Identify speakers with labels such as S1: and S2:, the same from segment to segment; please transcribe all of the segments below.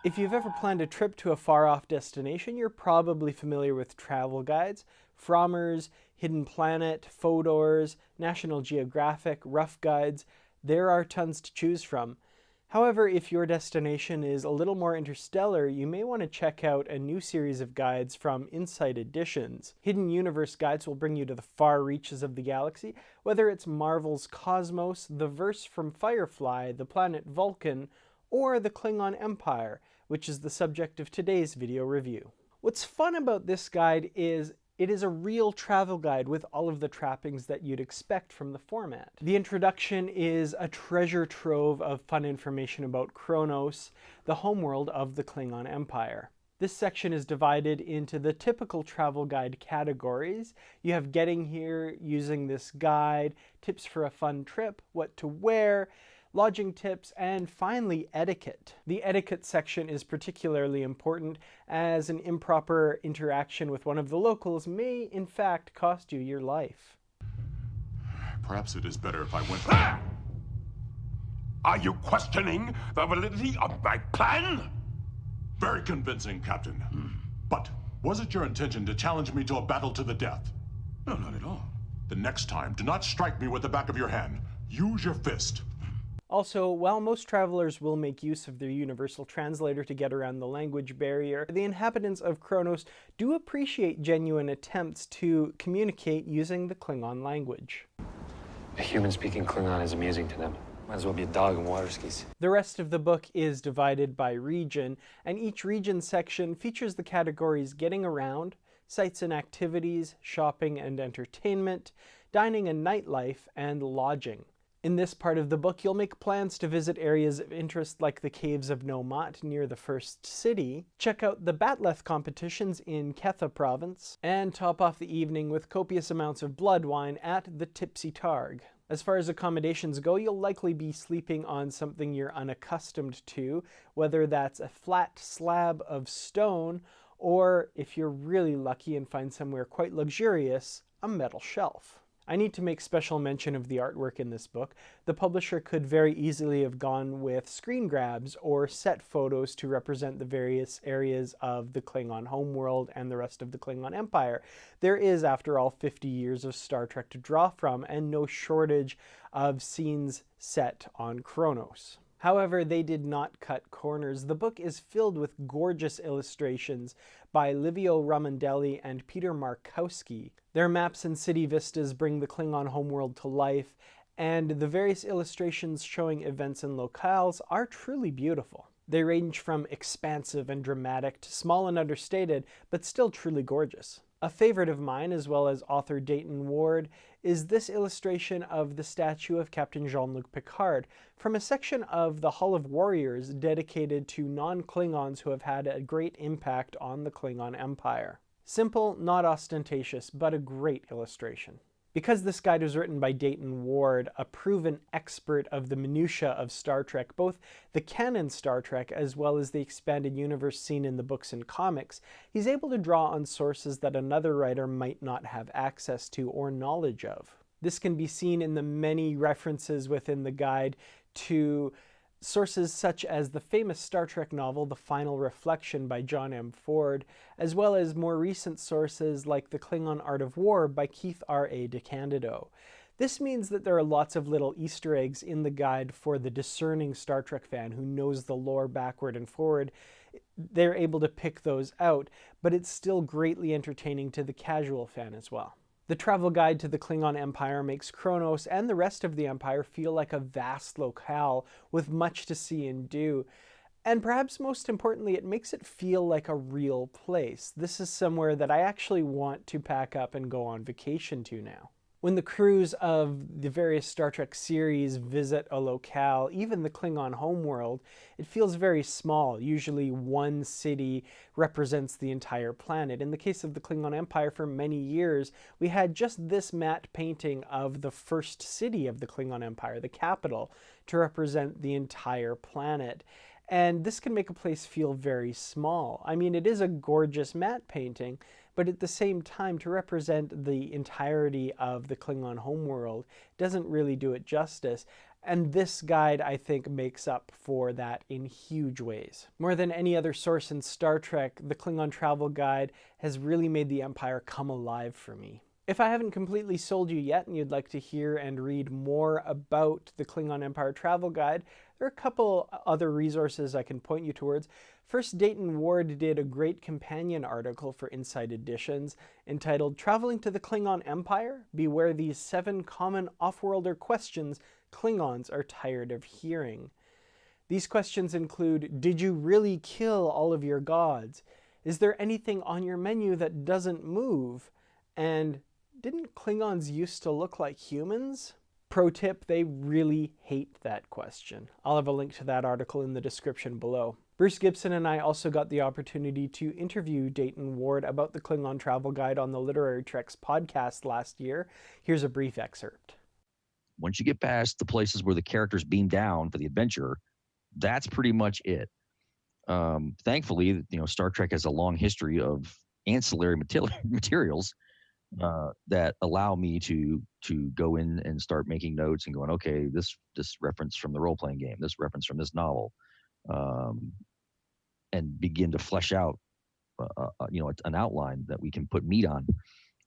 S1: If you've ever planned a trip to a far-off destination, you're probably familiar with travel guides. Frommer's, Hidden Planet, Fodor's, National Geographic, Rough Guides. There are tons to choose from. However, if your destination is a little more interstellar, you may want to check out a new series of guides from Insight Editions. Hidden Universe guides will bring you to the far reaches of the galaxy, whether it's Marvel's Cosmos, the verse from Firefly, the planet Vulcan, or the Klingon Empire, which is the subject of today's video review. What's fun about this guide is it is a real travel guide with all of the trappings that you'd expect from the format. The introduction is a treasure trove of fun information about Kronos, the homeworld of the Klingon Empire. This section is divided into the typical travel guide categories. You have getting here, using this guide, tips for a fun trip, what to wear, lodging tips, and finally etiquette. The etiquette section is particularly important as an improper interaction with one of the locals may in fact cost you your life.
S2: Perhaps it is better if I went... Are you questioning the validity of my plan? Very convincing, Captain. But was it your intention to challenge me to a battle to the death?
S3: No, not at all.
S2: The next time, do not strike me with the back of your hand. Use your fist.
S1: Also, while most travelers will make use of their universal translator to get around the language barrier, the inhabitants of Kronos do appreciate genuine attempts to communicate using the Klingon language.
S4: A human speaking Klingon is amusing to them. Might as well be a dog in water skis.
S1: The rest of the book is divided by region, and each region section features the categories getting around, sights and activities, shopping and entertainment, dining and nightlife, and lodging. In this part of the book, you'll make plans to visit areas of interest like the Caves of Nomat near the First City, check out the Batleth competitions in Ketha province, and top off the evening with copious amounts of blood wine at the Tipsy Targ. As far as accommodations go, you'll likely be sleeping on something you're unaccustomed to, whether that's a flat slab of stone, or if you're really lucky and find somewhere quite luxurious, a metal shelf. I need to make special mention of the artwork in this book. The publisher could very easily have gone with screen grabs or set photos to represent the various areas of the Klingon homeworld and the rest of the Klingon Empire. There is, after all, 50 years of Star Trek to draw from and no shortage of scenes set on Kronos. However, they did not cut corners. The book is filled with gorgeous illustrations by Livio Ramondelli and Peter Markowski. Their maps and city vistas bring the Klingon homeworld to life, and the various illustrations showing events and locales are truly beautiful. They range from expansive and dramatic to small and understated, but still truly gorgeous. A favorite of mine, as well as author Dayton Ward, is this illustration of the statue of Captain Jean-Luc Picard from a section of the Hall of Warriors dedicated to non-Klingons who have had a great impact on the Klingon Empire. Simple, not ostentatious, but a great illustration. Because this guide was written by Dayton Ward, a proven expert of the minutiae of Star Trek, both the canon Star Trek as well as the expanded universe seen in the books and comics, he's able to draw on sources that another writer might not have access to or knowledge of. This can be seen in the many references within the guide to sources such as the famous Star Trek novel The Final Reflection by John M. Ford, as well as more recent sources like The Klingon Art of War by Keith R.A. DeCandido. This means that there are lots of little Easter eggs in the guide for the discerning Star Trek fan who knows the lore backward and forward. They're able to pick those out, but it's still greatly entertaining to the casual fan as well. The travel guide to the Klingon Empire makes Kronos and the rest of the Empire feel like a vast locale with much to see and do. And perhaps most importantly, it makes it feel like a real place. This is somewhere that I actually want to pack up and go on vacation to now. When the crews of the various Star Trek series visit a locale, even the Klingon homeworld, it feels very small. Usually one city represents the entire planet. In the case of the Klingon Empire, for many years, we had just this matte painting of the first city of the Klingon Empire, the capital, to represent the entire planet. And this can make a place feel very small. I mean, it is a gorgeous matte painting, but at the same time, to represent the entirety of the Klingon homeworld doesn't really do it justice. And this guide, I think, makes up for that in huge ways. More than any other source in Star Trek, the Klingon Travel Guide has really made the Empire come alive for me. If I haven't completely sold you yet and you'd like to hear and read more about the Klingon Empire Travel Guide, there are a couple other resources I can point you towards. First, Dayton Ward did a great companion article for Inside Editions entitled Traveling to the Klingon Empire? Beware these 7 common off-worlder questions Klingons are tired of hearing. These questions include, did you really kill all of your gods? Is there anything on your menu that doesn't move? And didn't Klingons used to look like humans? Pro tip, they really hate that question. I'll have a link to that article in the description below. Bruce Gibson and I also got the opportunity to interview Dayton Ward about the Klingon Travel Guide on the Literary Treks podcast last year. Here's a brief excerpt.
S3: Once you get past the places where the characters beam down for the adventure, that's pretty much it. Thankfully, Star Trek has a long history of ancillary materials that allow me to go in and start making notes and going, okay, this reference from the role-playing game, this reference from this novel, and begin to flesh out, an outline that we can put meat on.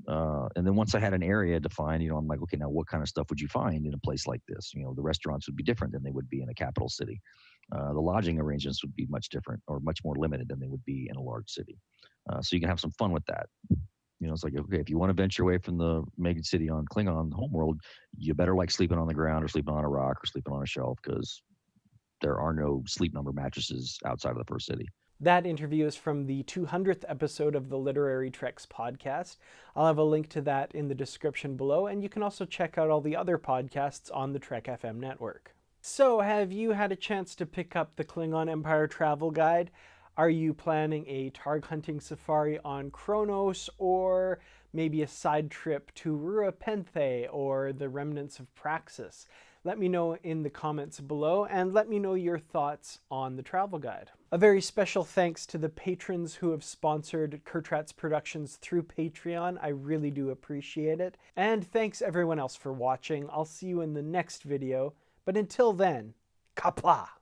S3: And then once I had an area defined, I'm like, okay, now what kind of stuff would you find in a place like this? The restaurants would be different than they would be in a capital city. The lodging arrangements would be much different or much more limited than they would be in a large city. So you can have some fun with that. It's like, okay, if you want to venture away from the mega city on Klingon homeworld, you better like sleeping on the ground or sleeping on a rock or sleeping on a shelf, because there are no sleep number mattresses outside of the first city.
S1: That interview is from the 200th episode of the Literary Treks podcast. I'll have a link to that in the description below, and you can also check out all the other podcasts on the Trek FM network. So, have you had a chance to pick up the Klingon Empire Travel Guide? Are you planning a Targ hunting safari on Kronos, or maybe a side trip to Rura Penthe or the remnants of Praxis? Let me know in the comments below, and let me know your thoughts on the travel guide. A very special thanks to the patrons who have sponsored Kurtratz Productions through Patreon. I really do appreciate it. And thanks everyone else for watching. I'll see you in the next video. But until then, Qapla'!